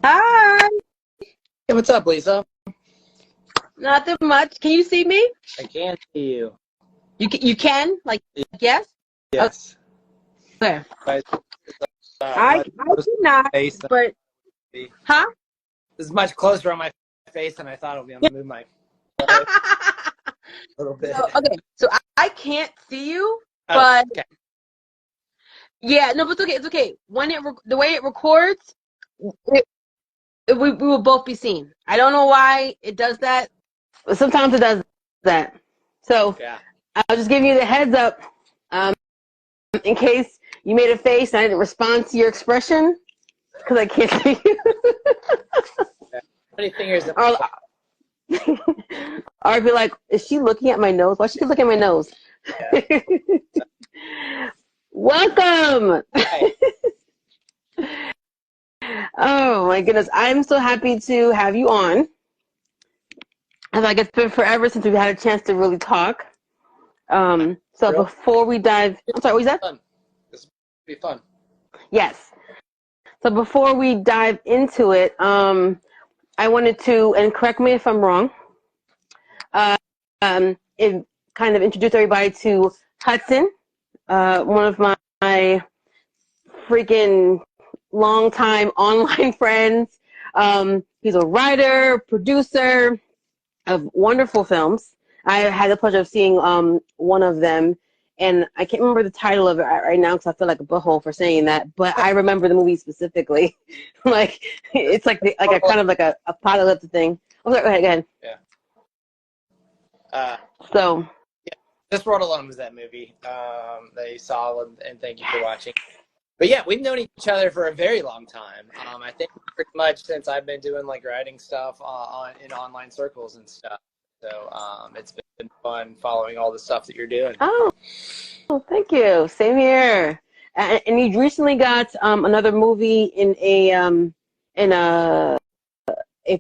Hi. Hey, what's up, Lisa? Nothing much. Can you see me? I can see you. You can? Like, yes? Yes. Okay. Guys, I cannot, face. but, huh? This is much closer on my face than I thought it would be. I'm going to move my a little bit. So I can't see you, Oh, but, okay. yeah, no, but it's okay. It's okay. When the way it records, we will both be seen. I don't know why it does that, but sometimes it does that. So Yeah. I'll just give you the heads up, in case you made a face and I didn't respond to your expression, because I can't see you. How many fingers? Or I'd be like, is she looking at my nose? Why she keep looking at my nose? Yeah. Welcome. Hi. Oh my goodness, I'm so happy to have you on. I feel like it's been forever since we've had a chance to really talk. So before we dive, I'm sorry, what was that? This will be fun. Yes. So before we dive into it, I wanted to, and correct me if I'm wrong, kind of introduce everybody to Hudson, one of my freaking longtime online friends. He's a writer, producer of wonderful films. I had the pleasure of seeing one of them, and I can't remember the title of it right now because I feel like a butthole for saying that, but I remember the movie specifically. Like, it's like a kind of like a apocalyptic thing. Oh, sorry, go ahead. Yeah. So. Yeah. This World Alone was that movie that you saw, and thank you for watching. But yeah, we've known each other for a very long time. I think pretty much since I've been doing like writing stuff in online circles and stuff. So it's been fun following all the stuff that you're doing. Oh, thank you. Same here. And you recently got another movie in a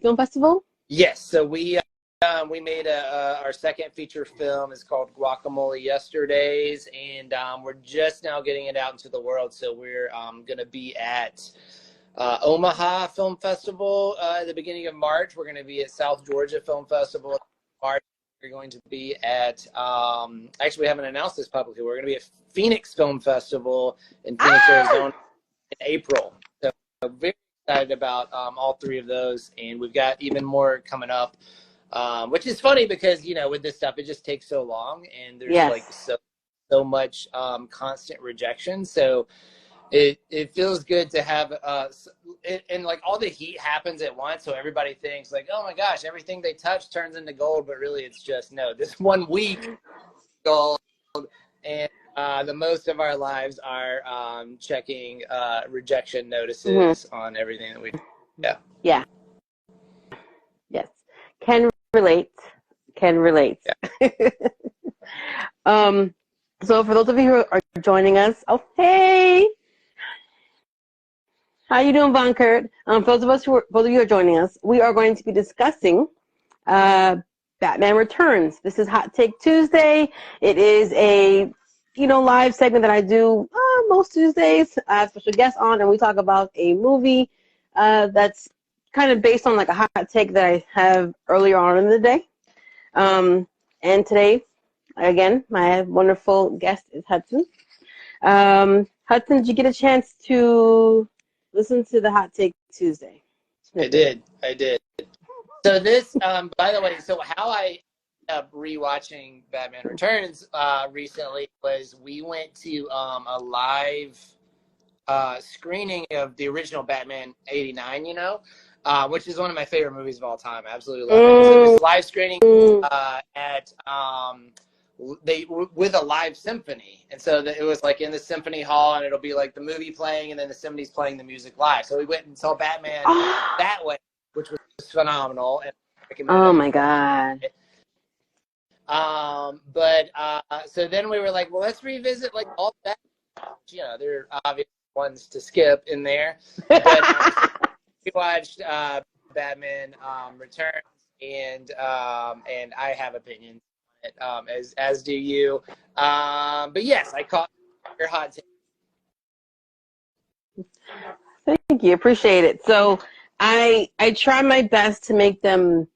film festival. Yes. So we made our second feature film. It's called Guacamole Yesterdays, and we're just now getting it out into the world. So we're going to be at Omaha Film Festival at the beginning of March. We're going to be at South Georgia Film Festival in March. We're going to be at actually, we haven't announced this publicly. We're going to be at Phoenix Film Festival in Phoenix, Arizona in April. So very excited about all three of those, and we've got even more coming up. Which is funny because, you know, with this stuff, it just takes so long, and there's like so much constant rejection. So it feels good to have and like all the heat happens at once. So everybody thinks like, oh my gosh, everything they touch turns into gold. But really it's just, no, this 1 week gold. And the most of our lives are checking rejection notices on everything that we do. Yeah. Yeah. Yes. Can relate. Yeah. So for those of you who are joining us, oh hey, how you doing, Von Kurt? For those of you who are joining us, we are going to be discussing Batman Returns. This is Hot Take Tuesday. It is a live segment that I do most Tuesdays. I have special guests on, and we talk about a movie that's kind of based on like a hot take that I have earlier on in the day. And today, again, my wonderful guest is Hudson. Hudson, did you get a chance to listen to the Hot Take Tuesday? I did. So this, by the way, so how I ended up rewatching Batman Returns recently was we went to a live screening of the original Batman '89, which is one of my favorite movies of all time. I absolutely love it. So this live screening at with a live symphony, and so it was like in the symphony hall, and it'll be like the movie playing, and then the symphony's playing the music live. So we went and saw Batman that way, which was phenomenal. And oh my god! But so then we were like, well, let's revisit like all that. There are obvious ones to skip in there, but we watched Batman Returns, and I have opinions on it, as do you. But yes, I caught your hot take. Thank you, appreciate it. So I try my best to make them,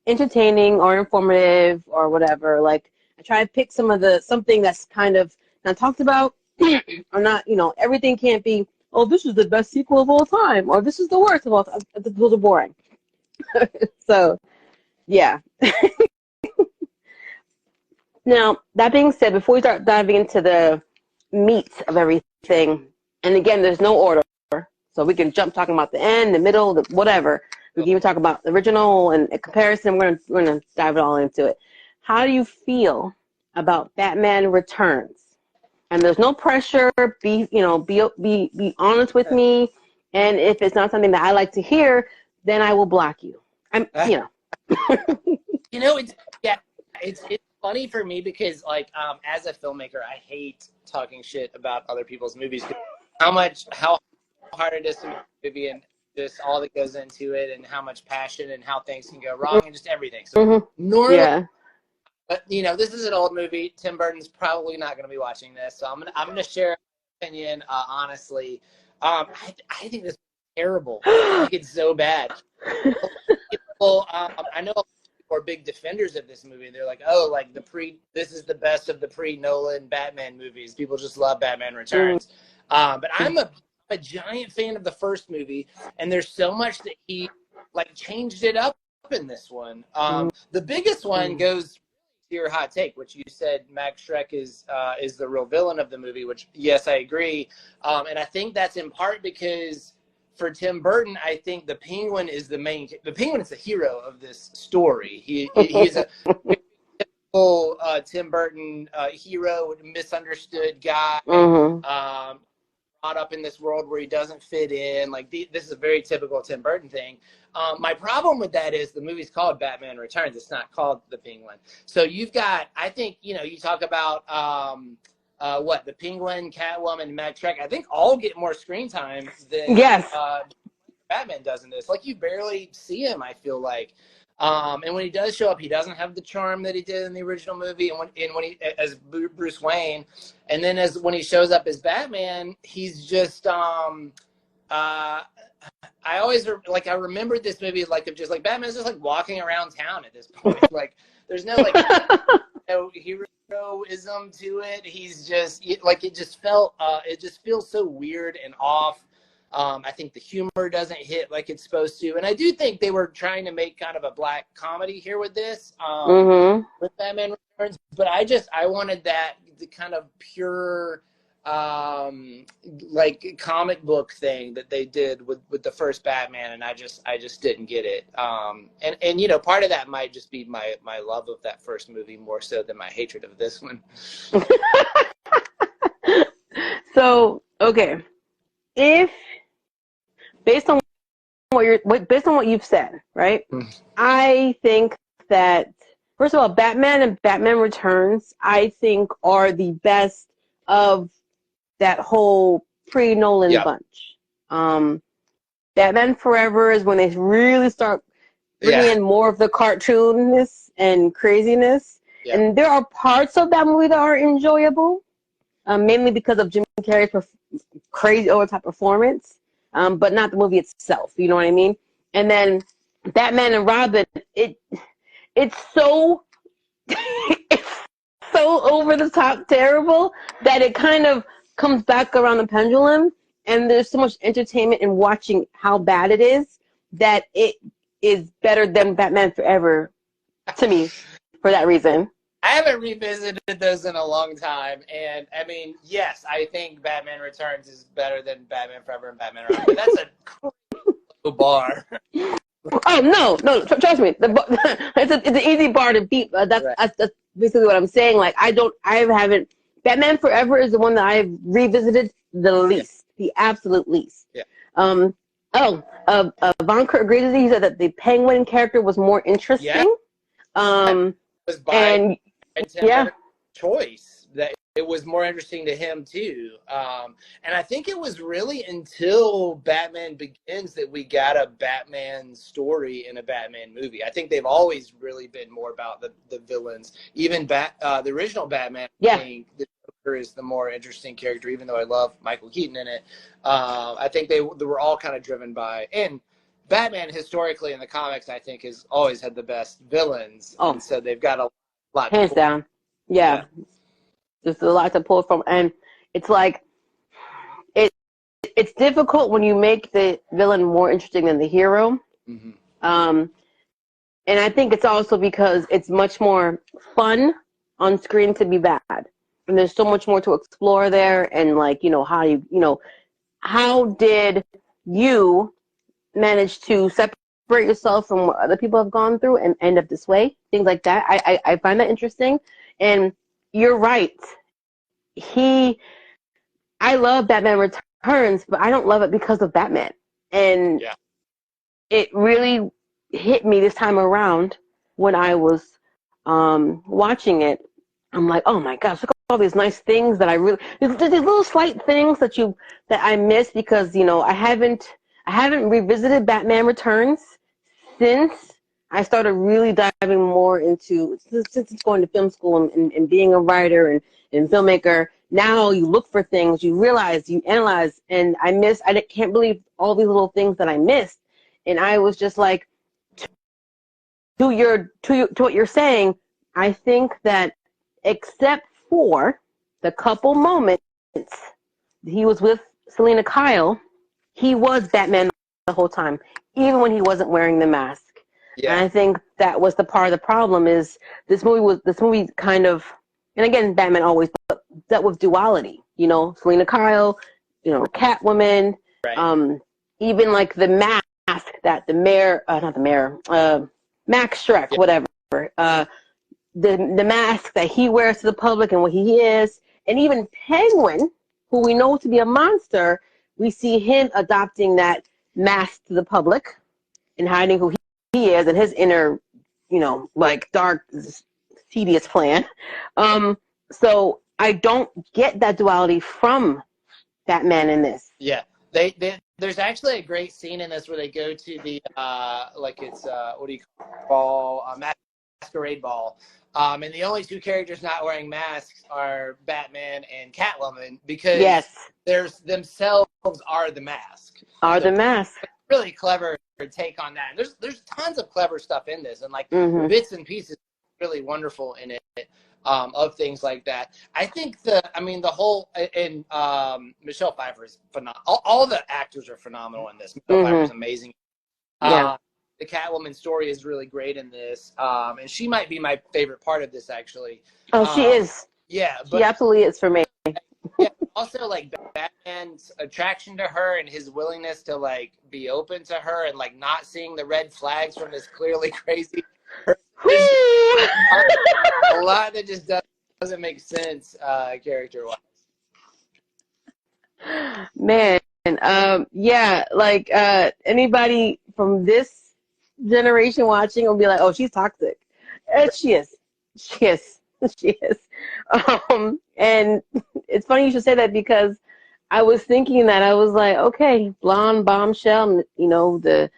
entertaining or informative or whatever. Like I try to pick something that's kind of not talked about or not, everything can't be, oh, this is the best sequel of all time or this is the worst of all time. Those are boring. So, yeah. Now, that being said, before we start diving into the meat of everything, and again, there's no order, so we can jump talking about the end, the middle, whatever. We can even talk about the original and a comparison. We're gonna dive it all into it. How do you feel about Batman Returns? And there's no pressure. Be honest with me. And if it's not something that I like to hear, then I will block you. It's yeah, it's funny for me because like as a filmmaker, I hate talking shit about other people's movies. How hard it is to make a movie and just all that goes into it and how much passion and how things can go wrong and just everything. So normally, yeah. But this is an old movie. Tim Burton's probably not going to be watching this, so I'm gonna share my opinion honestly. I think this is terrible. I think it's so bad. People, I know people are big defenders of this movie. They're like, oh, like this is the best of the pre-Nolan Batman movies. People just love Batman Returns. But I'm a giant fan of the first movie, and there's so much that he like changed it up in this one. The biggest one goes to your hot take, which you said Max Schreck is the real villain of the movie, which yes, I agree. And I think that's in part because for Tim Burton, I think the Penguin is the Penguin is the hero of this story. He's a typical Tim Burton hero, misunderstood guy, brought up in this world where he doesn't fit in. Like this is a very typical Tim Burton thing. My problem with that is the movie's called Batman Returns. It's not called The Penguin. So you've got, I think, you talk about the Penguin, Catwoman, Max Schreck. I think all get more screen time than Batman does in this. Like you barely see him, I feel like. And when he does show up, he doesn't have the charm that he did in the original movie. And when he as Bruce Wayne, and then when he shows up as Batman, he's just I remember this movie just like Batman's just like walking around town at this point. Like there's no no heroism to it. He's just it just feels so weird and off. I think the humor doesn't hit like it's supposed to. And I do think they were trying to make kind of a black comedy here with this, with Batman Returns. But I wanted the kind of pure, comic book thing that they did with the first Batman. And I just didn't get it. And part of that might just be my love of that first movie more so than my hatred of this one. So, okay. Based on what you've said, right? I think that first of all, Batman and Batman Returns, I think, are the best of that whole pre-Nolan bunch. Batman Forever is when they really start bringing in more of the cartoonness and craziness, and there are parts of that movie that are enjoyable, mainly because of Jim Carrey's crazy over-top performance. But not the movie itself, you know what I mean? And then Batman and Robin, it's so it's so over the top terrible that it kind of comes back around the pendulum, and there's so much entertainment in watching how bad it is that it is better than Batman Forever to me for that reason. I haven't revisited those in a long time, and I mean, yes, I think Batman Returns is better than Batman Forever and Batman Robin, but that's a low bar. Oh no! Trust me, it's an easy bar to beat. That's basically what I'm saying. Like I haven't. Batman Forever is the one that I've revisited the least, the absolute least. Yeah. Von Kurt agrees with you. He said that the Penguin character was more interesting. Yeah. And choice that it was more interesting to him too, and I think it was really until Batman Begins that we got a Batman story in a Batman movie. I think they've always really been more about the villains. Even the original Batman, I think the Joker is the more interesting character, even though I love Michael Keaton in it. I think they were all kind of driven by, and Batman historically in the comics, I think, has always had the best villains. Oh, and so they've got a lot to hands pull. down. Yeah. There's a lot to pull from. And it's like, it's difficult when you make the villain more interesting than the hero. Mm-hmm. And I think it's also because it's much more fun on screen to be bad. And there's so much more to explore there. And like, how did you manage to separate yourself from what other people have gone through and end up this way? Things like that. I find that interesting. And you're right. I love Batman Returns, but I don't love it because of Batman. And it really hit me this time around when I was watching it. I'm like, oh my gosh, look at all these nice things that there's these little slight things that I miss because, I haven't revisited Batman Returns since I started really diving more into, since going to film school and being a writer and filmmaker. Now you look for things, you realize, you analyze, and I can't believe all these little things that I missed. And I was just like, to what you're saying, I think that except for the couple moments he was with Selena Kyle, he was Batman the whole time, even when he wasn't wearing the mask. Yeah. And I think that was the part of the problem is this movie kind of, and again, Batman always dealt with duality, Selena Kyle, Catwoman, right. Even like the mask that the mayor, not the mayor, Max Shrek, whatever, the mask that he wears to the public and what he is, and even Penguin, who we know to be a monster, we see him adopting that mask to the public and hiding who he is and his inner, like dark, tedious plan. So I don't get that duality from Batman in this. Yeah, there's actually a great scene in this where they go to the what do you call masquerade ball. And the only two characters not wearing masks are Batman and Catwoman because there's themselves are the mask. The mask. Really clever take on that. And there's tons of clever stuff in this, and bits and pieces really wonderful in it. Of things like that. I think the whole, and Michelle Pfeiffer is phenomenal. All the actors are phenomenal in this. Michelle Pfeiffer is amazing. The Catwoman story is really great in this. And she might be my favorite part of this, actually. Oh, she is. Yeah. But, she absolutely is for me. Yeah. Also, like, Batman's attraction to her and his willingness to, like, be open to her and, like, not seeing the red flags from this clearly crazy a lot that just doesn't make sense character-wise. Man, anybody from this generation watching will be like, oh, she's toxic. And she is. And it's funny you should say that because I was thinking that. I was like, okay, blonde bombshell, the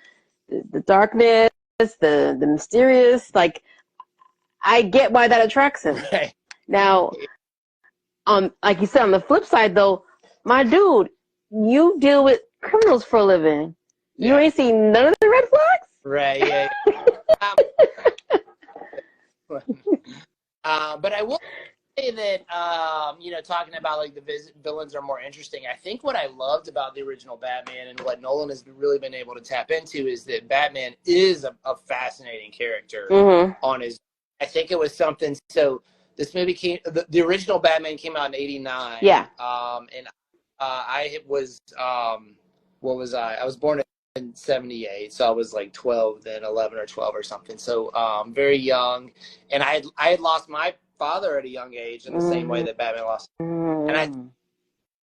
darkness, the mysterious, like, I get why that attracts him. Right. Now, like you said, on the flip side, though, my dude, you deal with criminals for a living. You ain't seen none of the red flags? Right, yeah. But I will say that, talking about, like, the villains are more interesting. I think what I loved about the original Batman and what Nolan has really been able to tap into is that Batman is a fascinating character on his. I think it was something. So this movie the original Batman came out in '89. Yeah. And I was, what was I? I was born in '78, so I was like 12 then, 11 or 12 or something. So very young, and I had lost my father at a young age in the same way that Batman lost. And I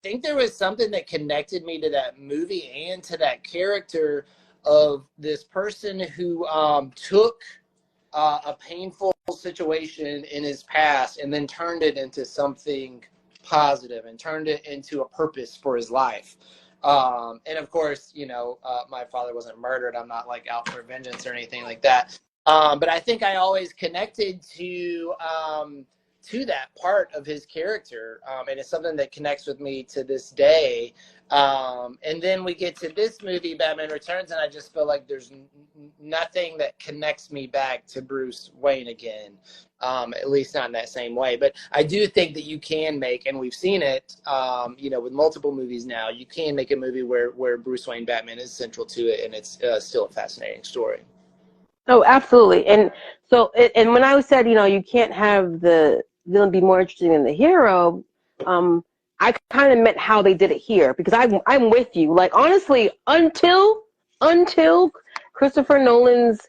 think there was something that connected me to that movie and to that character of this person who took a painful situation in his past and then turned it into something positive and turned it into a purpose for his life. And of course, my father wasn't murdered. I'm not like out for vengeance or anything like that. But I think I always connected to to that part of his character, and it's something that connects with me to this day. And then we get to this movie, Batman Returns, and I just feel like there's nothing that connects me back to Bruce Wayne again, at least not in that same way. But I do think that you can make, and we've seen it, with multiple movies now, you can make a movie where Bruce Wayne Batman is central to it, and it's still a fascinating story. Oh, absolutely. And so, and when I said, you can't have the villain be more interesting than the hero, I kind of meant how they did it here, because I'm with you. Like, honestly, until Christopher Nolan's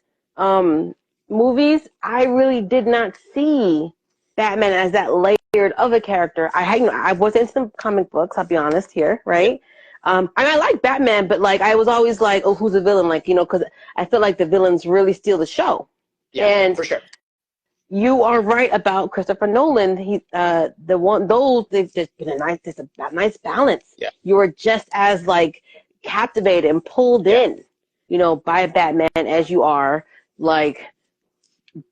movies, I really did not see Batman as that layered of a character. I was into some comic books, I'll be honest here, right? And I like Batman, but like I was always like, oh, who's the villain? Like, because I feel like the villains really steal the show. Yeah, and for sure. You are right about Christopher Nolan. There's been a nice balance. Yeah. You are just as like captivated and pulled in, by Batman as you are like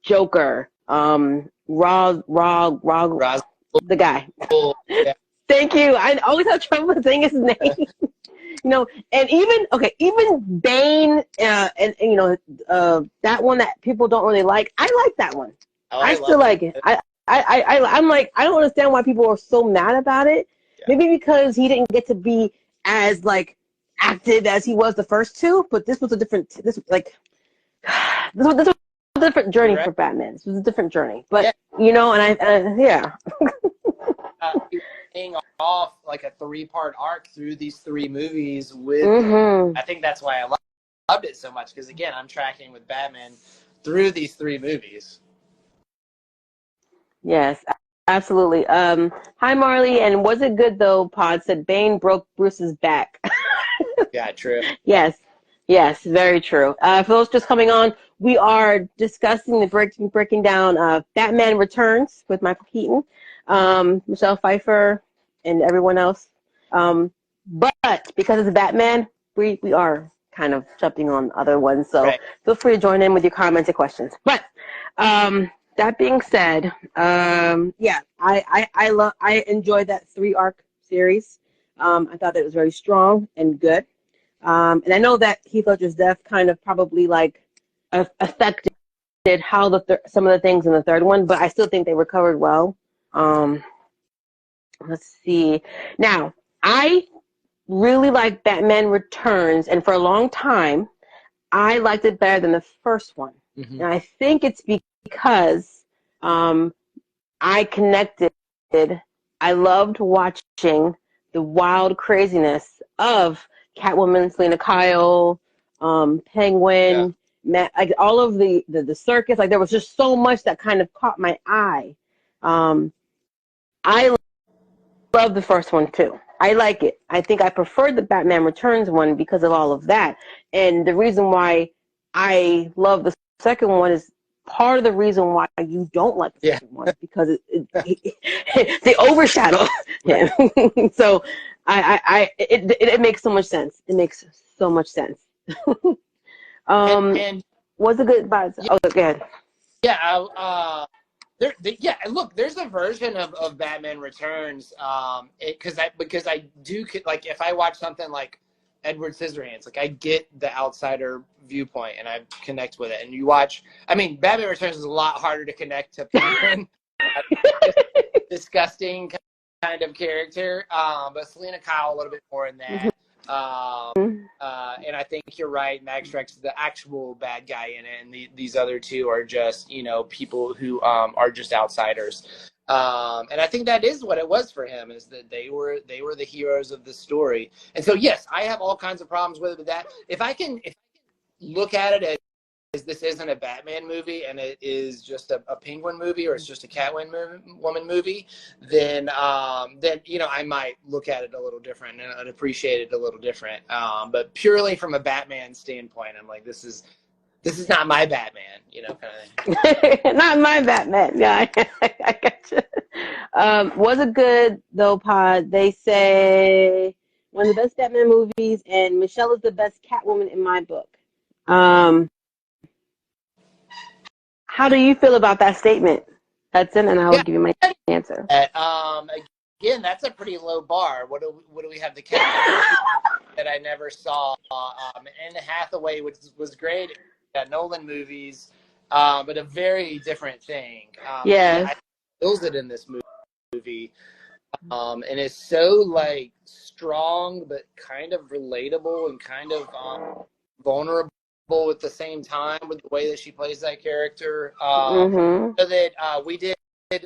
Joker, Ra's, the guy. Yeah. Thank you. I always have trouble saying his name. And even Bane, that one that people don't really like. I like that one. I still like it. I'm like, I don't understand why people are so mad about it. Yeah. Maybe because he didn't get to be as like active as he was the first two, but this was a different different journey for Batman. This was a different journey, but yeah. Paying off like a 3-part arc through these 3 movies with. I think that's why I loved it so much, because again, I'm tracking with Batman through these 3 movies. Yes, absolutely. Hi, Marley. And was it good, though? Pod said Bane broke Bruce's back. Yeah, true. Yes, very true. For those just coming on, we are discussing breaking down Batman Returns with Michael Keaton, Michelle Pfeiffer, and everyone else. But because it's Batman, we are kind of jumping on other ones. So Feel free to join in with your comments and questions. But that being said, I enjoyed that 3-arc series. I thought that it was very strong and good. And I know that Heath Ledger's death kind of probably like affected how some of the things in the third one, but I still think they recovered well. Let's see. Now, I really like Batman Returns, and for a long time, I liked it better than the first one. Mm-hmm. And I think it's because I connected. I loved watching the wild craziness of Catwoman, Selena Kyle, Penguin, like all of the circus. Like there was just so much that kind of caught my eye. I love the first one too. I like it. I think I preferred the Batman Returns one because of all of that. And the reason why I love the second one is part of the reason why you don't like the second one, because they overshadow him. So it makes so much sense. It makes so much sense. And was a good buzz. Oh, go ahead. Yeah, look, there's a version of Batman Returns, because I do, like, if I watch something like Edward Scissorhands, like I get the outsider viewpoint and I connect with it. And you watch, Batman Returns is a lot harder to connect to Penguin, disgusting kind of character, but Selena Kyle a little bit more in that. And I think you're right. Mag Strike's the actual bad guy in it, and these other two are just people who are just outsiders. And I think that is what it was for him, is that they were the heroes of the story. And so yes, I have all kinds of problems with that. If I can look at it as this isn't a Batman movie and it is just a Penguin movie, or it's just a Catwoman movie, then I might look at it a little different and appreciate it a little different. But purely from a Batman standpoint, I'm like, this is not my Batman, kind of thing. Not my Batman. Yeah, I gotcha. Was it good though, Pod? They say one of the best Batman movies, and Michelle is the best Catwoman in my book. How do you feel about that statement? Hudson, and I will give you my answer. Again, that's a pretty low bar. What do we have? The cat that I never saw. Anne Hathaway was great. Nolan movies, but a very different thing. Yes. I feels it in this movie, and it's so like strong, but kind of relatable and kind of vulnerable at the same time with the way that she plays that character. So that we did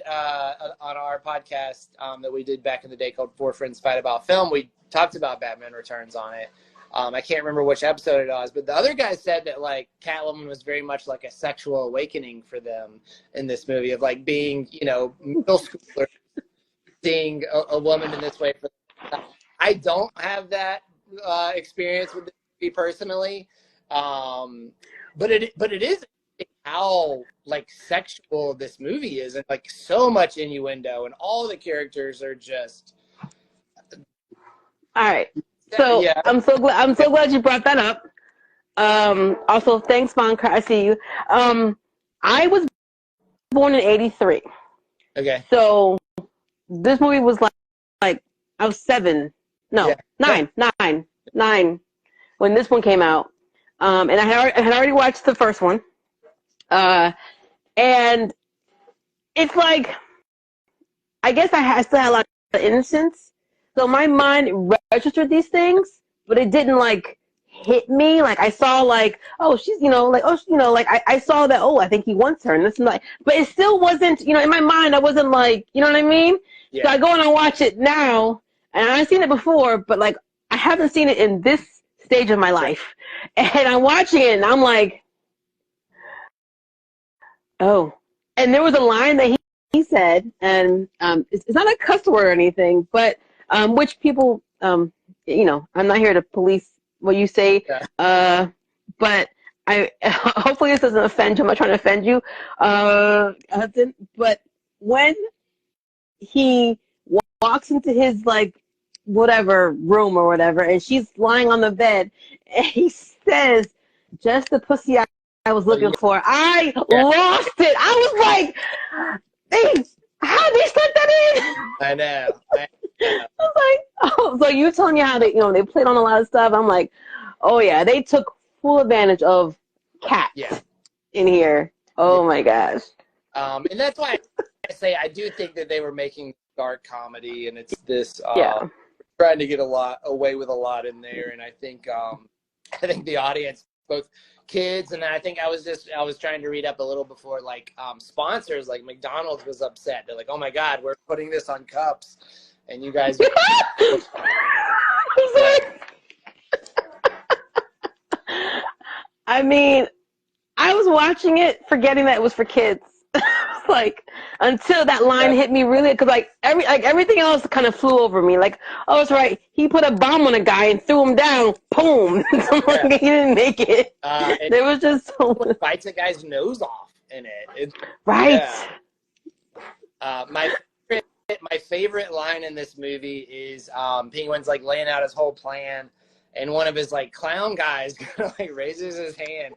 on our podcast that we did back in the day called Four Friends Fight About Film, we talked about Batman Returns on it. I can't remember which episode it was, but the other guy said that like Catwoman was very much like a sexual awakening for them in this movie, of like being, middle schooler, seeing a woman in this way. I don't have that experience with this movie personally, but it is how like sexual this movie is, and like so much innuendo, and all the characters are just. All right. So yeah. I'm so glad you brought that up. Also, thanks, Monica. I see you. I was born in '83. Okay. So this movie was like I was 7. No, yeah. 9 when this one came out. And I had already watched the first one. And it's like, I guess I still had a lot of innocence. So my mind registered these things, but it didn't like hit me. Like I saw like, oh, she's, I saw that, oh, I think he wants her. And this and that. But it still wasn't, in my mind, I wasn't like, you know what I mean? Yeah. So I go and I watch it now, and I've seen it before, but like, I haven't seen it in this stage of my life. And I'm watching it and I'm like, oh. And there was a line that he said, and it's not a cuss word or anything, but which people, I'm not here to police what you say, but I hopefully this doesn't offend you. I'm not trying to offend you, Hudson, but when he walks into his like whatever room or whatever, and she's lying on the bed, and he says, "Just the pussy I was looking for." I lost it. I was like, how did they slip that in? I know. I was like, oh, so you're telling me how they, they played on a lot of stuff. I'm like, oh yeah, they took full advantage of Cat in here. Oh my gosh. And that's why I say I do think that they were making dark comedy, and it's this trying to get away with a lot in there. And I think the audience, both kids, and I think I was trying to read up a little before, like sponsors like McDonald's was upset. They're like, oh my God, we're putting this on cups, and you guys. I mean, I was watching it forgetting that it was for kids. Like until that line hit me really, because like everything else kind of flew over me. Like, oh, it's right. He put a bomb on a guy and threw him down. Boom. He didn't make it. There was just so much. Bites a guy's nose off in it. Right. Yeah. My favorite line in this movie is Penguin's like laying out his whole plan, and one of his like clown guys like raises his hand.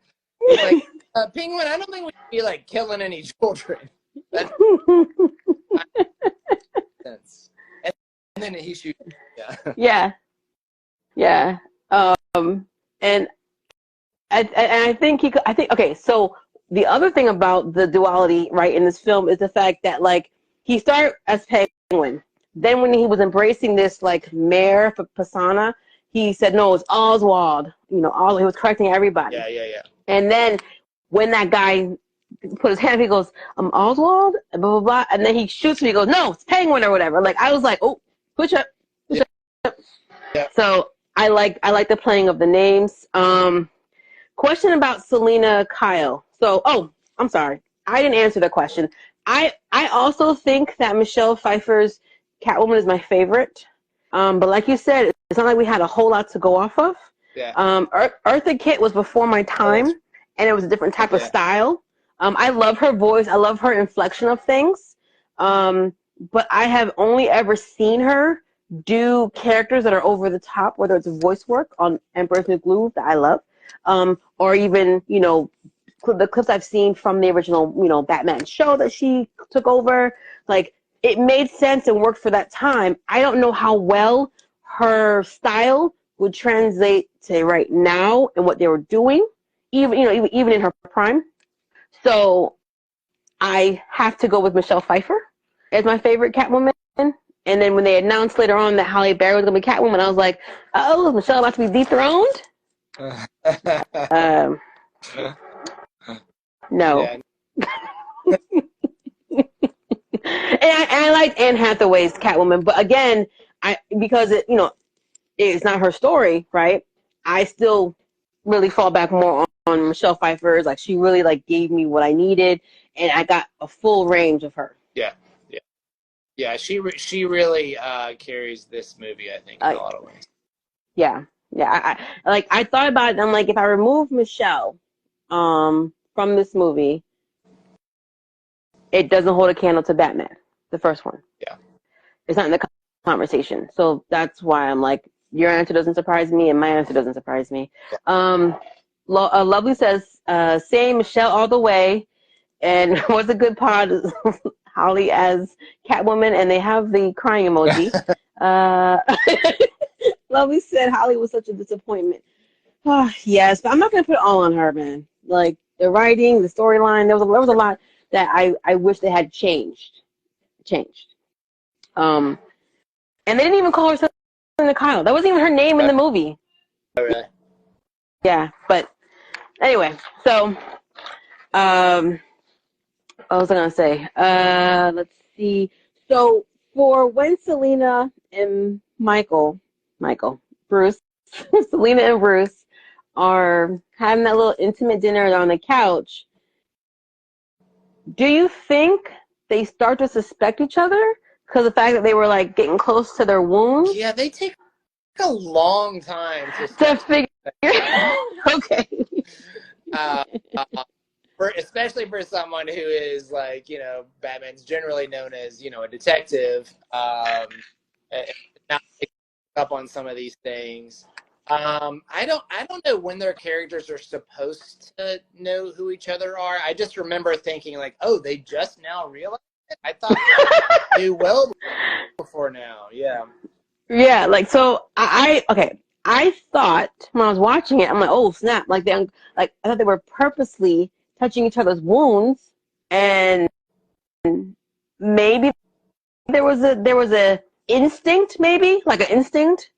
He's like, Penguin, I don't think we should be like killing any children. And then he shoots. Yeah. And I think okay. So the other thing about the duality, right, in this film is the fact that like he started as Penguin, then when he was embracing this like mayor persona, he said no, it's Oswald. He was correcting everybody. Yeah. And then when that guy put his hand, he goes, Oswald, blah, blah, blah. And then he shoots me, he goes, no, it's Penguin or whatever. Like, I was like, oh, push up. Yeah. So I like the playing of the names. Question about Selena Kyle. So, I'm sorry. I didn't answer the question. I also think that Michelle Pfeiffer's Catwoman is my favorite. But like you said, it's not like we had a whole lot to go off of. Yeah. Eartha Kitt was before my time, and it was a different type of style. I love her voice. I love her inflection of things. But I have only ever seen her do characters that are over the top, whether it's voice work on Emperor's New Groove that I love, or even, the clips I've seen from the original, Batman show that she took over, like, it made sense and worked for that time. I don't know how well her style would translate to right now and what they were doing, even in her prime. So I have to go with Michelle Pfeiffer as my favorite Catwoman. And then when they announced later on that Halle Berry was going to be Catwoman, I was like, oh, is Michelle about to be dethroned? No. Yeah. And I liked Anne Hathaway's Catwoman, but again, because it's not her story, right? I still really fall back more on Michelle Pfeiffer's. Like, she really gave me what I needed, and I got a full range of her. Yeah. She really carries this movie, I think, in a lot of ways. Yeah. I thought about it. I'm like, if I remove Michelle, from this movie, it doesn't hold a candle to Batman, the first one. Yeah. It's not in the conversation. So that's why I'm like, your answer doesn't surprise me, and my answer doesn't surprise me. Lovely says, same Michelle all the way. And what's a good pod? Holly as Catwoman, and they have the crying emoji. Lovely said Holly was such a disappointment. Oh, yes, but I'm not going to put it all on her, man. Like, the writing, the storyline, there was a lot that I wish they had changed. And they didn't even call her Selena Kyle. That wasn't even her name in the movie. Oh, really? Yeah, but anyway, so what was I gonna say? Let's see. So for when Selena and Bruce, Selena and Bruce are having that little intimate dinner on the couch, do you think they start to suspect each other because of the fact that they were getting close to their wounds? Yeah, they take a long time to figure. Okay. Especially for someone who is Batman's generally known as a detective, and not picking up on some of these things. I don't know when their characters are supposed to know who each other are. I just remember thinking oh, they just now realized it. I thought they knew well before now. Yeah. Yeah, so I thought when I was watching it, I'm like, oh snap! I thought they were purposely touching each other's wounds, and maybe there was a instinct, maybe an instinct,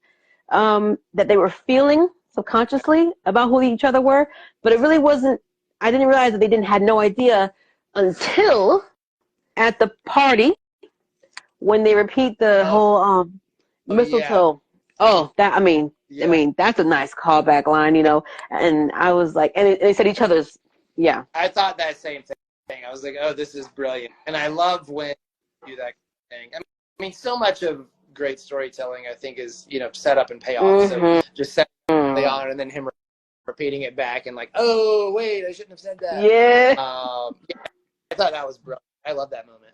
that they were feeling subconsciously about who each other were, but it really wasn't. I didn't realize that they had no idea until at the party when they repeat the whole mistletoe. Yeah. Oh, that's a nice callback line, and I was like, and they said each other's, yeah. I thought that same thing. I was like, oh, this is brilliant. And I love when you do that thing. I mean, so much of great storytelling, I think, is, set up and payoff. Mm-hmm. So just set the on and then him repeating it back and oh, wait, I shouldn't have said that. Yeah. I thought that was brilliant. I love that moment.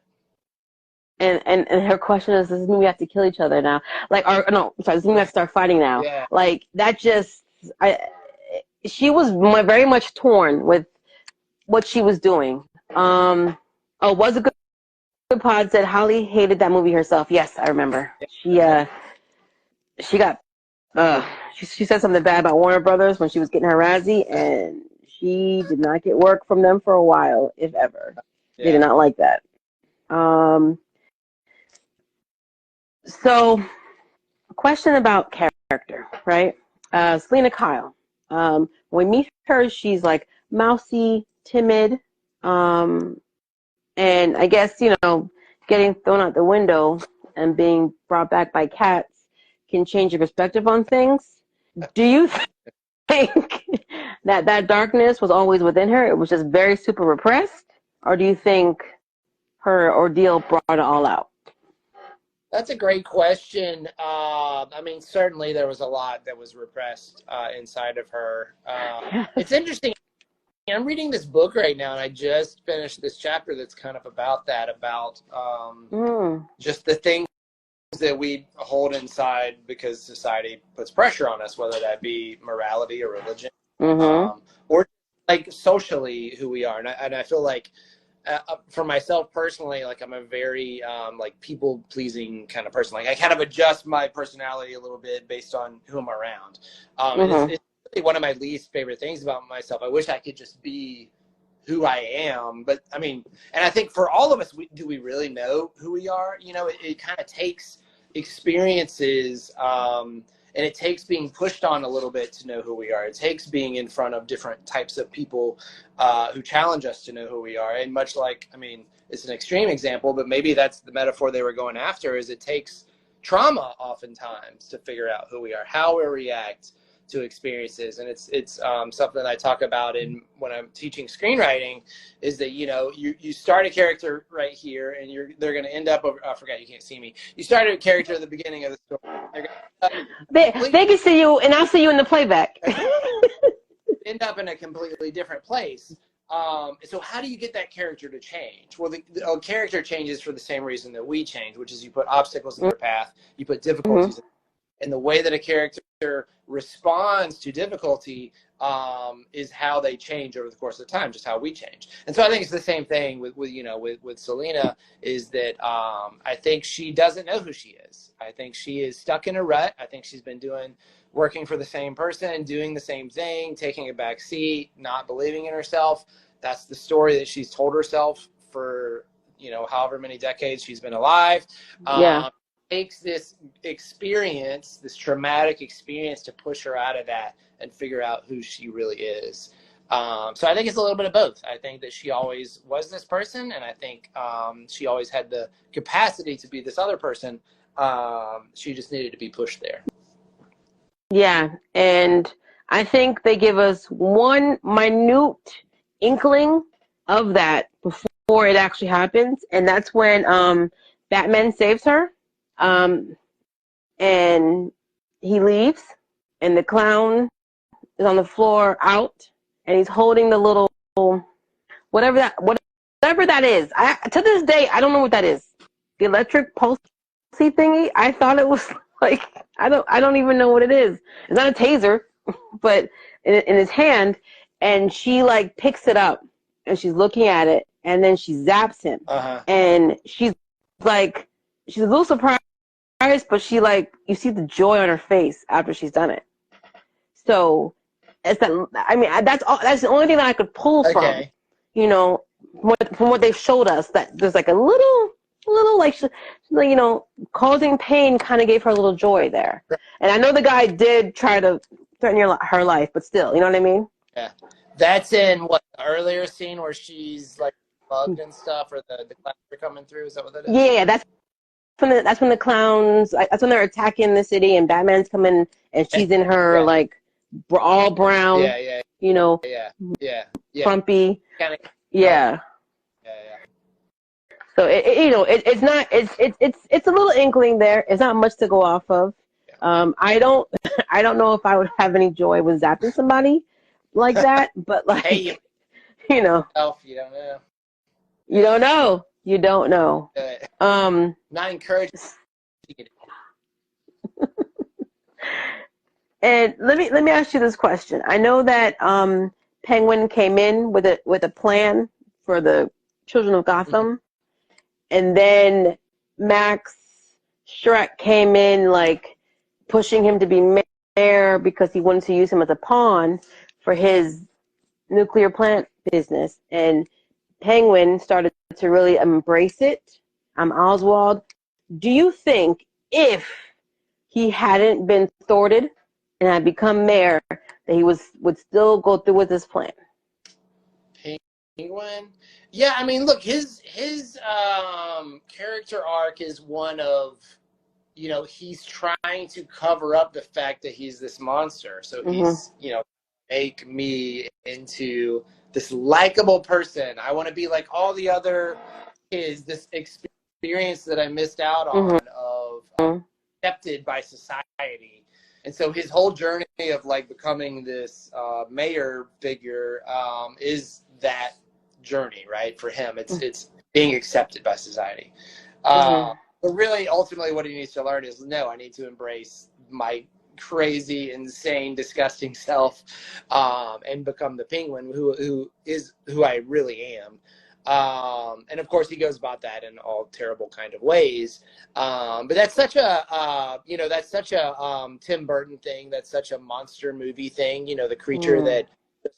And her question is, does this mean we have to kill each other now? Does this mean we have to start fighting now? Yeah. She was very much torn with what she was doing. Was a good pod said Holly hated that movie herself. Yes, I remember. She got, she said something bad about Warner Brothers when she was getting her Razzie, and she did not get work from them for a while, if ever. Yeah. They did not like that. So, a question about character, right? Selena Kyle. When we meet her, she's mousy, timid, and I guess, getting thrown out the window and being brought back by cats can change your perspective on things. Do you think that darkness was always within her? It was just very super repressed? Or do you think her ordeal brought it all out? That's a great question. Certainly there was a lot that was repressed inside of her. It's interesting. I'm reading this book right now, and I just finished this chapter that's kind of about that, just the things that we hold inside because society puts pressure on us, whether that be morality or religion, or like socially who we are. And I feel like for myself personally, like I'm a very like people pleasing kind of person. Like I kind of adjust my personality a little bit based on who I'm around. And it's really one of my least favorite things about myself. I wish I could just be who I am, but I mean, and I think for all of us, do we really know who we are? You know, it kind of takes experiences, and it takes being pushed on a little bit to know who we are. It takes being in front of different types of people who challenge us to know who we are. And much like, I mean, it's an extreme example, but maybe that's the metaphor they were going after, is it takes trauma oftentimes to figure out who we are, how we react to experiences. And it's something that I talk about in when I'm teaching screenwriting, is that, you know, you start a character right here, and they're going to end up over, I forgot, you can't see me. You start a character at the beginning of the story. They can see you, and I'll see you in the playback. End up in a completely different place. So how do you get that character to change? Well, the character changes for the same reason that we change, which is you put obstacles in their path, you put difficulties in. And the way that a character responds to difficulty is how they change over the course of time, just how we change. And so I think it's the same thing with Selena, is that I think she doesn't know who she is. I think she is stuck in a rut. I think she's been working for the same person, doing the same thing, taking a back seat, not believing in herself. That's the story that she's told herself for, you know, however many decades she's been alive. Takes this experience, this traumatic experience, to push her out of that and figure out who she really is. So I think it's a little bit of both. I think that she always was this person, and I think she always had the capacity to be this other person. She just needed to be pushed there. Yeah, and I think they give us one minute inkling of that before it actually happens, and that's when Batman saves her. And he leaves, and the clown is on the floor out, and he's holding the little whatever that is. To this day, I don't know what that is. The electric pulse thingy. I thought it was like, I don't even know what it is. It's not a taser, but in his hand, and she like picks it up, and she's looking at it, and then she zaps him, and she's a little surprised, but she you see the joy on her face after she's done it. So it's that. I mean, that's the only thing that I could pull from. You know, from what they've showed us, that there's like a little you know, causing pain kind of gave her a little joy there. And I know the guy did try to threaten her life, but still, you know what I mean? Yeah, that's in what, the earlier scene where she's like bugged and stuff, or the clouds are coming through. Is that what that is? Yeah, that's when the clowns. That's when they're attacking the city, and Batman's coming, and she's in her like all brown. Yeah. You know. Yeah. Frumpy. Kinda, yeah. So it's not. It's a little inkling there. It's not much to go off of. I don't know if I would have any joy with zapping somebody like that, but like, hey, you know. You don't know. You don't know. You don't know. Not encouraged. And let me ask you this question. I know that Penguin came in with a plan for the Children of Gotham, and then Max Shrek came in like pushing him to be mayor because he wanted to use him as a pawn for his nuclear plant business, and Penguin started to really embrace it. Oswald. Do you think if he hadn't been thwarted and had become mayor, that he would still go through with his plan? Penguin? Yeah, I mean, look, his character arc is one of, you know, he's trying to cover up the fact that he's this monster. So he's, you know, make me into this likable person. I want to be like all the other kids, this experience that I missed out on of accepted by society. And so his whole journey of like becoming this mayor figure is that journey, right? For him, it's being accepted by society. But really, ultimately, what he needs to learn is, no, I need to embrace my crazy, insane, disgusting self, and become the Penguin, who I really am. And of course, he goes about that in all terrible kind of ways. But that's such a, that's such a Tim Burton thing. That's such a monster movie thing. The creature that,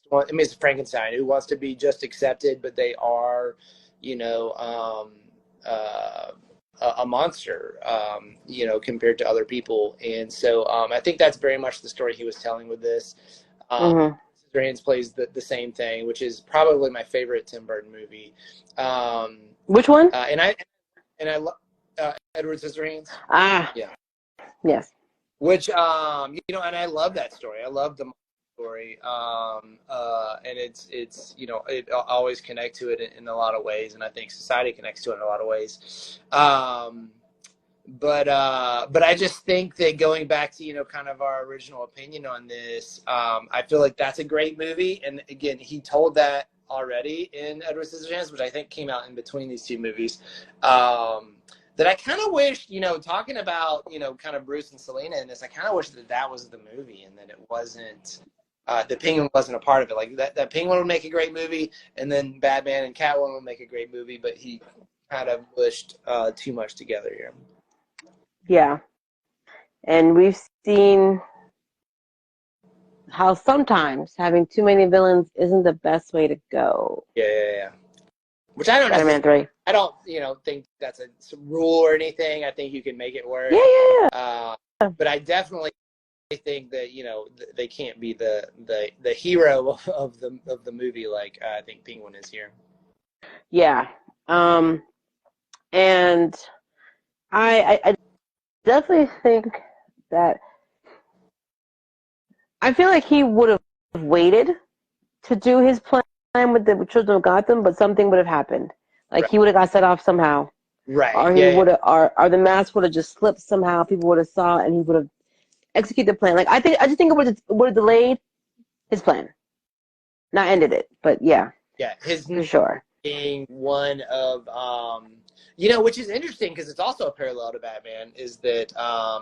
it's Frankenstein, who wants to be just accepted, but they are, a monster, compared to other people. And so I think that's very much the story he was telling with this. Scissorhands plays the same thing, which is probably my favorite Tim Burton movie. Which one? And I love Edward Scissorhands. Yeah. Yes. Which and I love that story. I love the story. And it's it always connect to it in a lot of ways, and I think society connects to it in a lot of ways. But I just think that going back to, kind of our original opinion on this, I feel like that's a great movie. And again, he told that already in Edward Scissorhands, which I think came out in between these two movies. That I kind of wish, talking about, kind of Bruce and Selena in this, I kind of wish that was the movie and that it wasn't, the Penguin wasn't a part of it. Like that Penguin would make a great movie, and then Batman and Catwoman would make a great movie, but he kind of pushed too much together here. Yeah. And we've seen how sometimes having too many villains isn't the best way to go. Yeah. Which I don't know. Spider-Man 3. I don't, think that's a rule or anything. I think you can make it work. Yeah. But I definitely think that, they can't be the hero of the movie like I think Penguin is here. Yeah. And I definitely think that I feel like he would have waited to do his plan with the Children of Gotham, but something would have happened. Like he would have got set off somehow, right? Or he would have, or the mask would have just slipped somehow. People would have saw, and he would have executed the plan. Like I just think it would have delayed his plan, not ended it. But yeah, his for sure being one of which is interesting because it's also a parallel to Batman, is that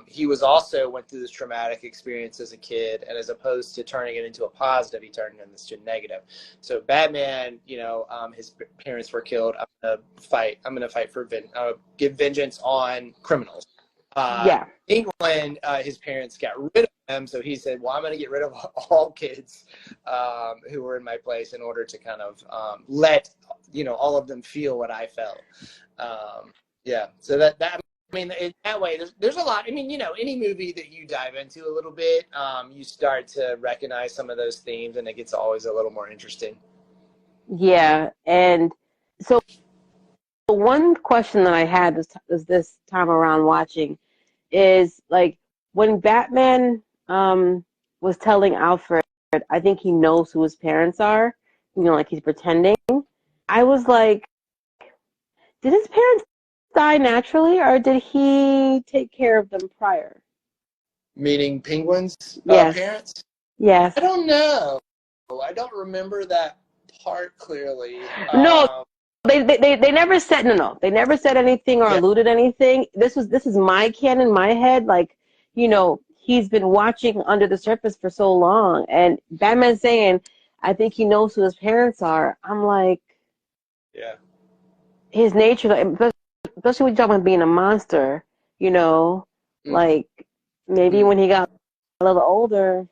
he went through this traumatic experience as a kid, and as opposed to turning it into a positive, he turned it into a negative. So Batman, his parents were killed. I'm gonna fight for give vengeance on criminals. Penguin, his parents got rid of him, so he said, well, I'm going to get rid of all kids who were in my place in order to kind of let all of them feel what I felt. So that I mean, in that way, there's a lot. I mean, any movie that you dive into a little bit, you start to recognize some of those themes, and it gets always a little more interesting. Yeah, and so one question that I had this time around watching is, like, when Batman was telling Alfred, I think he knows who his parents are, like he's pretending. I was like, did his parents die naturally, or did he take care of them prior? Meaning Penguin's Yes. parents? Yes. I don't know. I don't remember that part clearly. No. They never said no. They never said anything or alluded anything. This is my canon, my head. Like, he's been watching under the surface for so long, and Batman saying, "I think he knows who his parents are." I'm like, his nature, especially when you talk about being a monster. Like maybe when he got a little older,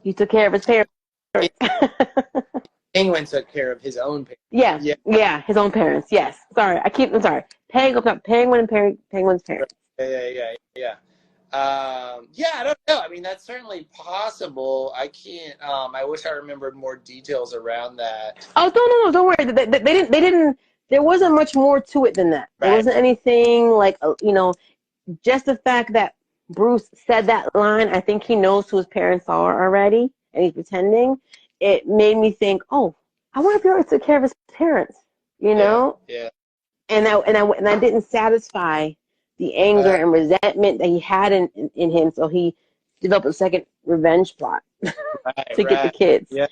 he took care of his parents. Penguin took care of his own parents. Yeah, his own parents. Yes. Sorry, I'm sorry. Penguin and Penguin's parents. Yeah. I don't know. I mean, that's certainly possible. I can't. I wish I remembered more details around that. Oh, no, don't worry. They didn't. There wasn't much more to it than that. There wasn't anything like, just the fact that Bruce said that line. I think he knows who his parents are already, and he's pretending. It made me think, oh, I wonder if he already took care of his parents, Yeah. And that didn't satisfy the anger and resentment that he had in him, so he developed a second revenge plot to get the kids. Yeah.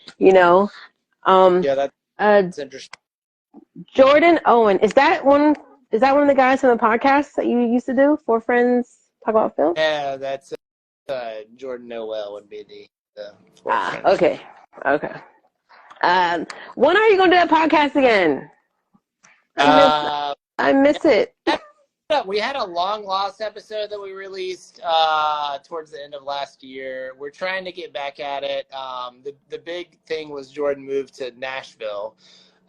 That's interesting. Jordan Owen, is that one of the guys from the podcast that you used to do, Four Friends talk about film? Yeah, that's Jordan Noel would be the forefront. Okay. When are you going to do that podcast again? I miss it. We had a long lost episode that we released towards the end of last year. We're trying to get back at it. The big thing was Jordan moved to Nashville.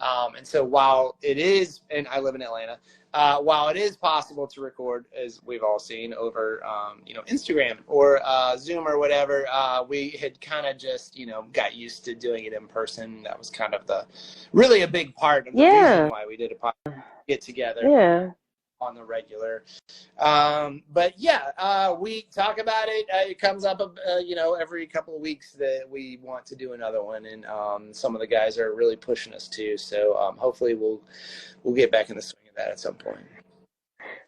And so while it is, and I live in Atlanta, while it is possible to record, as we've all seen, over Instagram or Zoom or whatever, we had kind of just got used to doing it in person. That was kind of really a big part of the reason why we did a podcast, get together on the regular. But yeah, we talk about it. It comes up every couple of weeks that we want to do another one, and some of the guys are really pushing us too. So hopefully we'll get back in the swing of that at some point.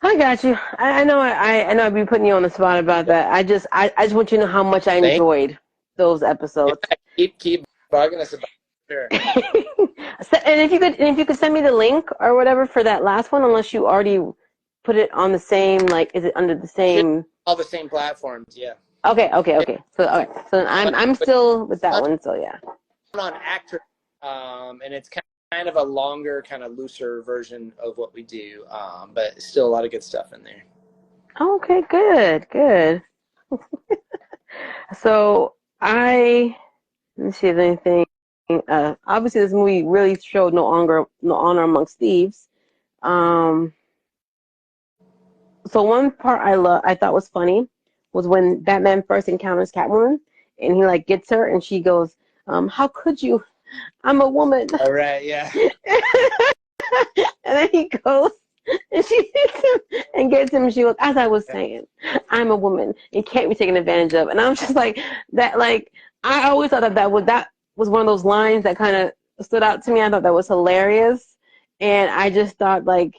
I got you. I know I've been putting you on the spot about that. I just want you to know how much I enjoyed those episodes. Keep bugging us about it. Sure. And if you could send me the link or whatever for that last one, unless you already put it on the same, like, is it under the same? All the same platforms, yeah. Okay. So I'm still with that one. So yeah. On Actor, and it's kind of a longer, kind of looser version of what we do, but still a lot of good stuff in there. Okay, good. So let me see if there's anything. Obviously, this movie really showed no honor amongst thieves. So one part I thought was funny was when Batman first encounters Catwoman, and he like gets her, and she goes, "How could you? I'm a woman." All right, yeah. And then he goes, and she hits him and gets him, and she goes, "As I was saying, I'm a woman and can't be taken advantage of." And I'm just like that. Like I always thought that was one of those lines that kind of stood out to me. I thought that was hilarious, and I just thought like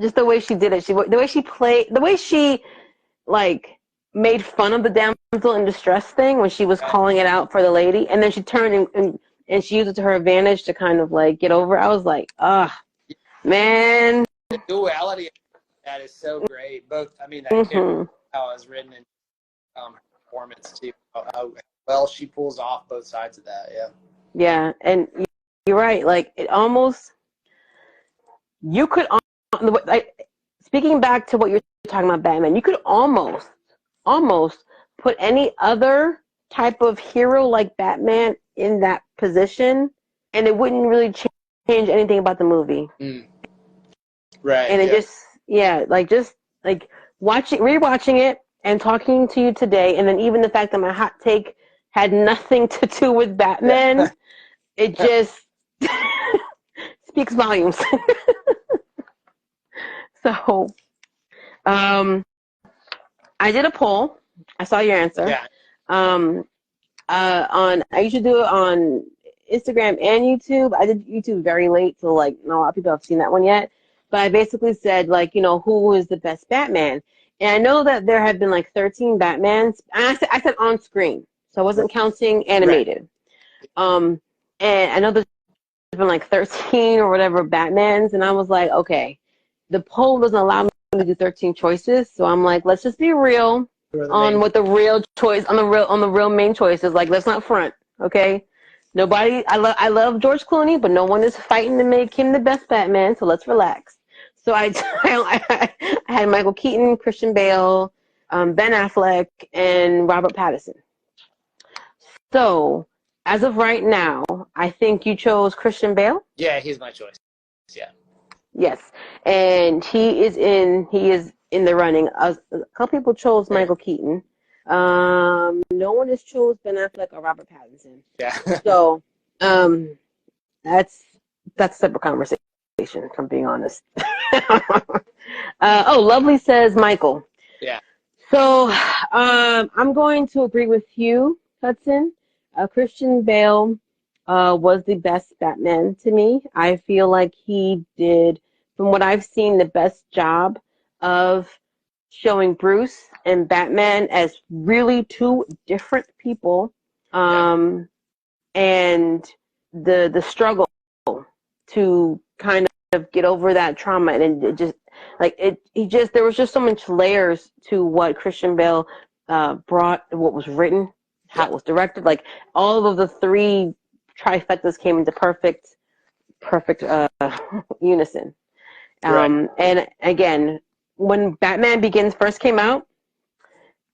just the way she did it, the way she like made fun of the damsel in distress thing when she was calling it out for the lady, and then she turned and she used it to her advantage to kind of like get over. I was like, man. The duality of that is so great. Both, I mean, that character, how it was written in performance too. How well she pulls off both sides of that. Yeah. Yeah, and you're right. Like it almost, you could, like, speaking back to what you're talking about, Batman, you could almost put any other type of hero like Batman in that position, and it wouldn't really change anything about the movie. Right. And it just rewatching it and talking to you today, and then even the fact that my hot take had nothing to do with Batman, it just speaks volumes. So, I did a poll. I saw your answer. Yeah. I usually do it on Instagram and YouTube. I did YouTube very late, so like not a lot of people have seen that one yet. But I basically said like, who is the best Batman? And I know that there have been like 13 Batmans. And I said on screen, so I wasn't counting animated. Right. And I know there's been like 13 or whatever Batmans, and I was like, okay, the poll doesn't allow me to do 13 choices, so I'm like, let's just be real on what the real choice on the real main choices. Like, let's not front, okay? Nobody. I love George Clooney, but no one is fighting to make him the best Batman. So let's relax. So I had Michael Keaton, Christian Bale, Ben Affleck, and Robert Pattinson. So as of right now, I think you chose Christian Bale. Yeah, he's my choice. Yeah. Yes, and he is in the running. A couple people chose Michael Keaton. No one has chose Ben Affleck or Robert Pattinson. Yeah. So, that's a separate conversation, if I'm being honest. Lovely says Michael. Yeah. So, I'm going to agree with you, Hudson. Christian Bale was the best Batman to me. I feel like he did, from what I've seen, the best job of showing Bruce and Batman as really two different people, and the struggle to kind of get over that trauma, and it just, Like there was just so much layers to what Christian Bale brought, what was written, how Yeah. it was directed. Like all of the three trifectas came into perfect unison. Right. And again, when Batman Begins first came out,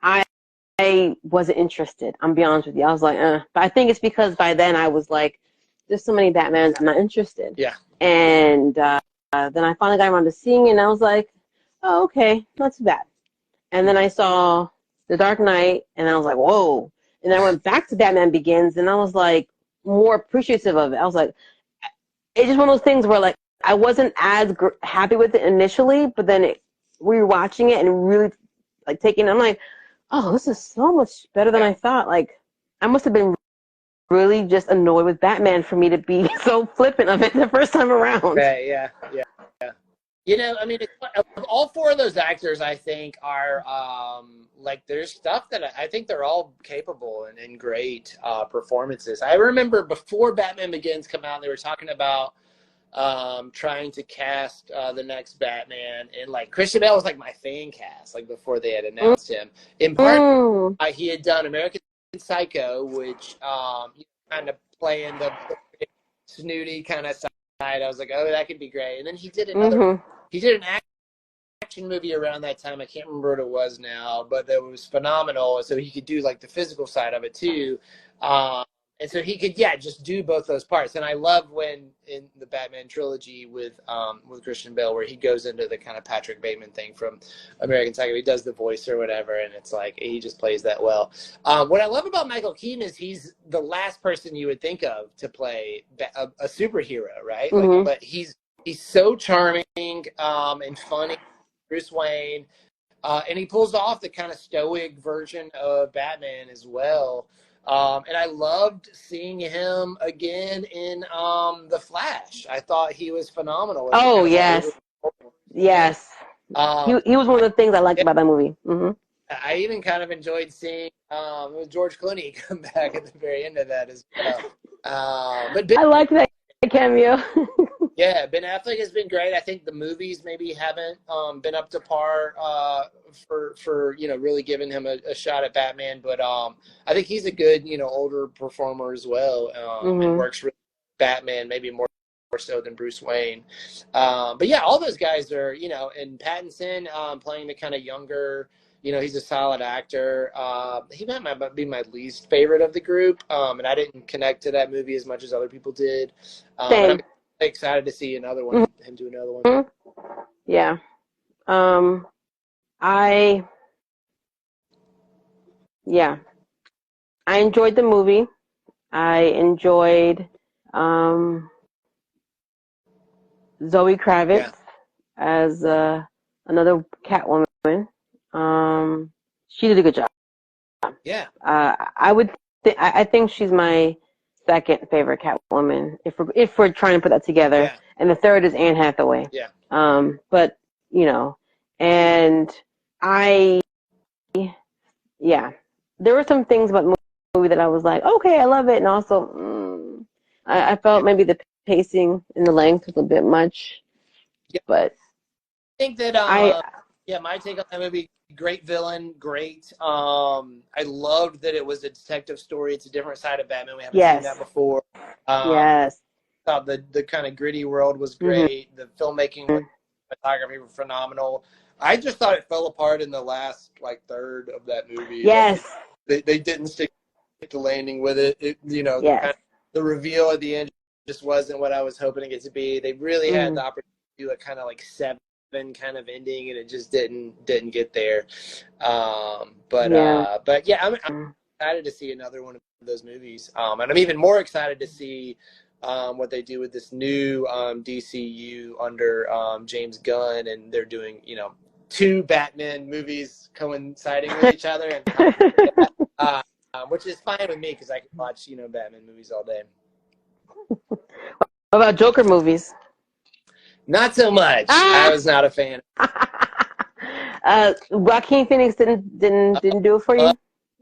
I wasn't interested. I'm be honest with you. I was like, But I think it's because by then I was like, there's so many Batmans, I'm not interested. Yeah. And then I finally got around to seeing it, and I was like, oh, okay, not too bad. And then I saw The Dark Knight, and I was like, whoa. And then I went back to Batman Begins, and I was like, more appreciative of it. I was like, it's just one of those things where like I wasn't as happy with it initially, but then rewatching it and really like taking it, I'm like, oh, this is so much better than I thought. Like, I must have been really just annoyed with Batman for me to be so flippant of it the first time around. Okay, yeah. You know, I mean, all four of those actors, I think, are like there's stuff that I think they're all capable and great performances. I remember before Batman Begins come out, they were talking about trying to cast the next Batman, and like Christian Bale was like my fan cast, like before they had announced him. In part, he had done American Psycho, which he kind of playing the snooty kind of side. I was like, oh, that could be great. And then he did another. He did an action movie around that time. I can't remember what it was now, but that was phenomenal. So he could do like the physical side of it too. And so he could, just do both those parts. And I love when in the Batman trilogy with Christian Bale, where he goes into the kind of Patrick Bateman thing from American Psycho. He does the voice or whatever, and it's like he just plays that well. What I love about Michael Keaton is he's the last person you would think of to play a superhero, right? Like, but he's so charming and funny, Bruce Wayne, and he pulls off the kind of stoic version of Batman as well. And I loved seeing him again in The Flash. I thought he was phenomenal. Oh, yes. Yes. He was one of the things I liked about that movie. I even kind of enjoyed seeing George Clooney come back at the very end of that as well. But I like that cameo. Yeah, Ben Affleck has been great. I think the movies maybe haven't been up to par for really giving him a shot at Batman. But I think he's a good older performer as well, and works with Batman maybe more so than Bruce Wayne. But yeah, all those guys are and Pattinson playing the kind of younger. He's a solid actor. He might be my least favorite of the group, and I didn't connect to that movie as much as other people did. But I'm excited to see another one, him do another one. Yeah. I enjoyed the movie. I enjoyed Zoe Kravitz as another Catwoman. She did a good job. Yeah. I think she's my second favorite Catwoman if we're trying to put that together. Yeah. And the third is Anne Hathaway. Yeah. But and there were some things about the movie that I was like, okay, I love it, and also I felt maybe the pacing and the length was a bit much. Yeah. But I think that my take on that movie, great villain, great. I loved that it was a detective story. It's a different side of Batman. We haven't seen that before. Yes. Thought the kind of gritty world was great. The filmmaking, photography were phenomenal. I just thought it fell apart in the last third of that movie. Yes. They didn't stick the landing with it. The reveal at the end just wasn't what I was hoping it to be. They really had the opportunity to do a kind of seven kind of ending, and it just didn't get there. But I'm excited to see another one of those movies. And I'm even more excited to see what they do with this new DCU under James Gunn, and they're doing two Batman movies coinciding with each other, and which is fine with me because I can watch Batman movies all day. What about Joker movies? Not so much. I was not a fan. Joaquin Phoenix didn't do it for you? I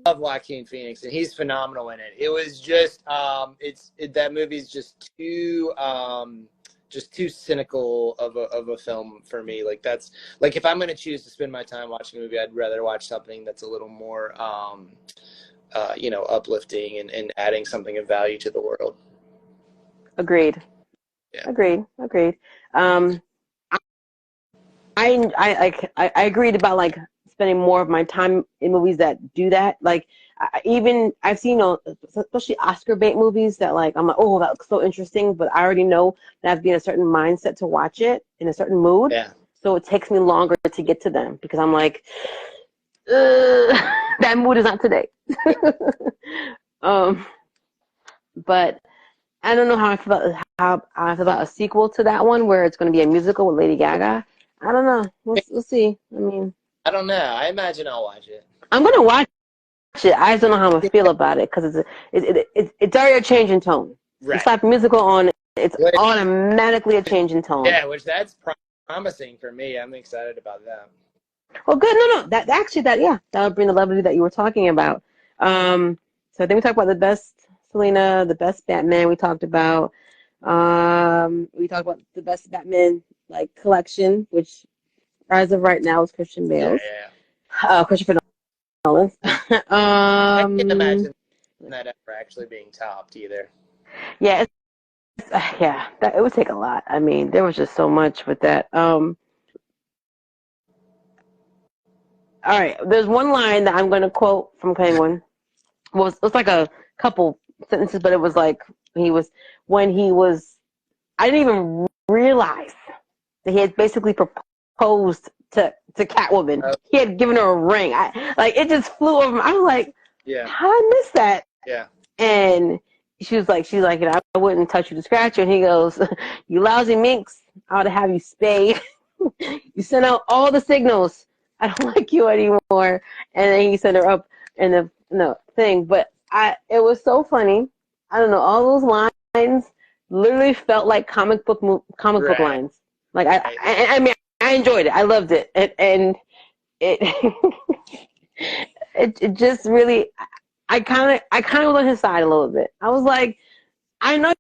love Joaquin Phoenix, and he's phenomenal in it. It was just that movie's just too just too cynical of a film for me. Like that's like if I'm going to choose to spend my time watching a movie, I'd rather watch something that's a little more you know, uplifting and adding something of value to the world. Agreed. Yeah. Agreed. I agreed about like spending more of my time in movies that do that. Like I've seen especially Oscar bait movies that like I'm like, oh, that looks so interesting, but I already know that I have to be in a certain mindset to watch it in a certain mood. Yeah. So it takes me longer to get to them because I'm like, that mood is not today. But I don't know how I feel about a sequel to that one where it's going to be a musical with Lady Gaga. I don't know. We'll see. I mean, I don't know. I imagine I'll watch it. I'm gonna watch it. I just don't know how I'm gonna feel about it because it's already a change in tone. Right. You slap musical on, it's automatically a change in tone. Yeah, which that's promising for me. I'm excited about that. Well, good. No. That'll bring the levity that you were talking about. So I think we talked about the best Selena, the best Batman. We talked about the best Batman like collection, which as of right now is Christian Bale's. Yeah. Christopher Nolan. I can't imagine that ever actually being topped either. Yeah, it would take a lot. I mean, there was just so much with that. All right, there's one line that I'm going to quote from Penguin. Well, it's like a couple sentences, but it was like I didn't even realize that he had basically proposed to Catwoman. He had given her a ring. It just flew over me. I was like, yeah, how did I miss that? Yeah. And she's like, you know, I wouldn't touch you to scratch you. And he goes, you lousy minx, I ought to have you spayed. You sent out all the signals. I don't like you anymore. And then he sent her up in the thing. But it was so funny. I don't know, all those lines literally felt like comic book lines. Like I mean, I enjoyed it. I loved it. And it it just really, I kind of was on his side a little bit. I was like, I know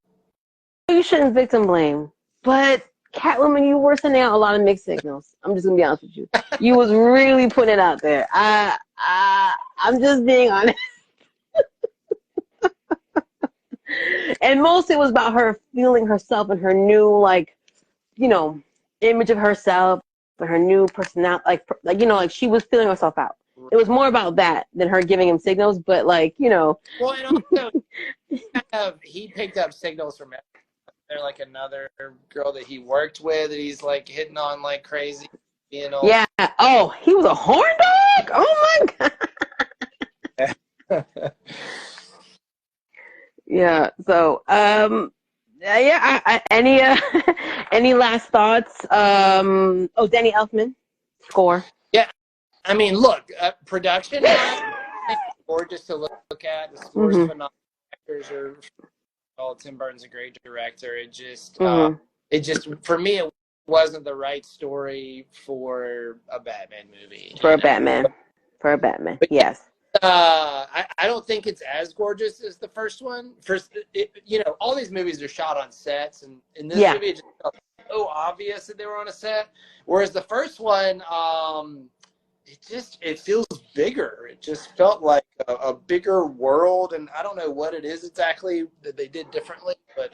you shouldn't victim blame, but Catwoman, you were sending out a lot of mixed signals. I'm just gonna be honest with you. You was really putting it out there. I'm just being honest. And most it was about her feeling herself and her new, like, you know, image of herself and her new personality. Like you know, like she was feeling herself out. It was more about that than her giving him signals. But like, you know. Well, and also, he picked up signals from there, like another girl that he worked with that he's like hitting on like crazy. You know. Yeah. Oh, he was a horn dog. Oh my god. Yeah. So, any last thoughts? Danny Elfman score. Yeah. I mean, look, production gorgeous to look at. The score's phenomenal. Actors are. Oh, Tim Burton's a great director. It just for me, it wasn't the right story for a Batman movie. For a Batman, but, yes. I don't think it's as gorgeous as the first one. You know, all these movies are shot on sets, and in this movie, it just felt so obvious that they were on a set. Whereas the first one, it feels bigger. It just felt like a bigger world, and I don't know what it is exactly that they did differently. But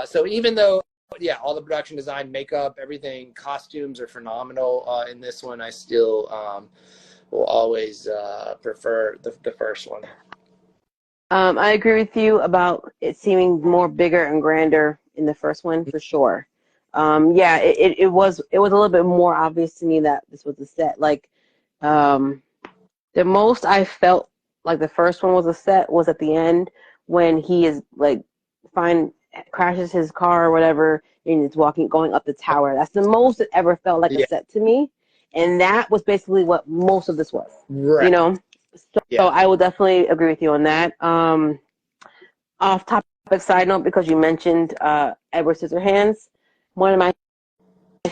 so even though, all the production design, makeup, everything, costumes are phenomenal in this one, I still will always prefer the first one. I agree with you about it seeming more bigger and grander in the first one for sure. It was a little bit more obvious to me that this was a set. Like, the most I felt like the first one was a set was at the end when he is like crashes his car or whatever and is going up the tower. That's the most it ever felt like a set to me, and that was basically what most of this was. Right. You know, so I will definitely agree with you on that. Off topic side note, because you mentioned Edward Scissorhands, one of my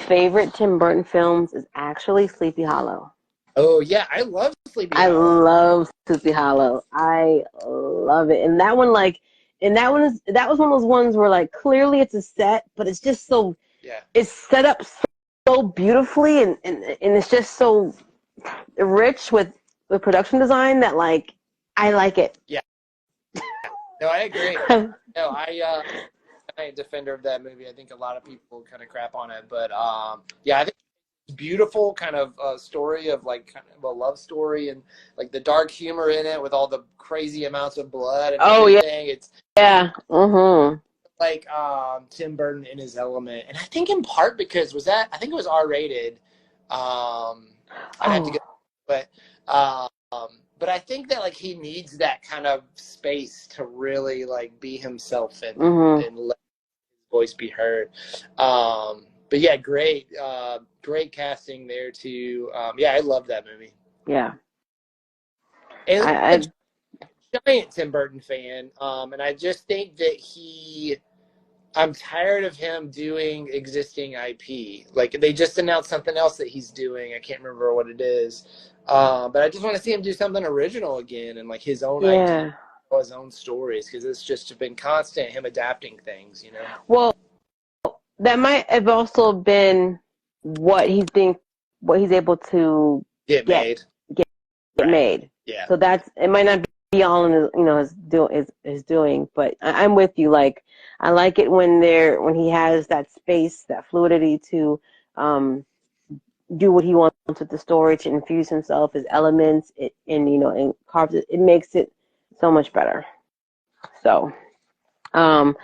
favorite Tim Burton films is actually Sleepy Hollow. Oh yeah, I love Sleepy Hollow. I love Sleepy Hollow. I love it, and that one, like, And that was one of those ones where like clearly it's a set, but it's just so it's set up so beautifully, and it's just so rich with production design that like I like it. Yeah. No, I agree. No, I'm a defender of that movie. I think a lot of people kind of crap on it, but yeah, I think it's beautiful kind of story of like kind of a love story, and like the dark humor in it with all the crazy amounts of blood and everything. It's like Tim Burton in his element, and I think in part because I think it was R-rated. I'd have to go, but I think that like he needs that kind of space to really like be himself and let his voice be heard. But yeah, great casting there too. Yeah, I love that movie. Yeah. And I'm a giant Tim Burton fan, and I just think that I'm tired of him doing existing IP. Like they just announced something else that he's doing. I can't remember what it is. But I just want to see him do something original again and like his own idea, his own stories, because it's just been constant him adapting things, you know. Well, that might have also been what he's able to get made. Yeah. So it might not be all in his doing, but I'm with you. Like I like it when he has that space, that fluidity to do what he wants with the story, to infuse himself, his elements, and carves it. It makes it so much better. So, but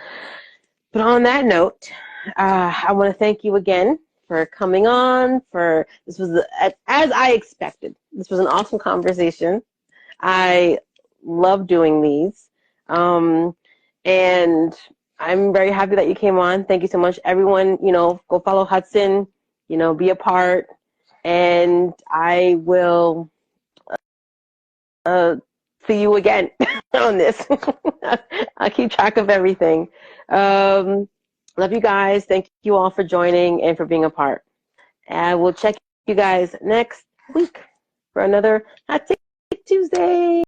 on that note, I want to thank you again for coming on. This was as I expected. This was an awesome conversation. I love doing these, and I'm very happy that you came on. Thank you so much, everyone. Go follow Hudson. Be a part, and I will see you again on this. I'll keep track of everything. Love you guys. Thank you all for joining and for being a part. And we'll check you guys next week for another Hot Take Tuesday.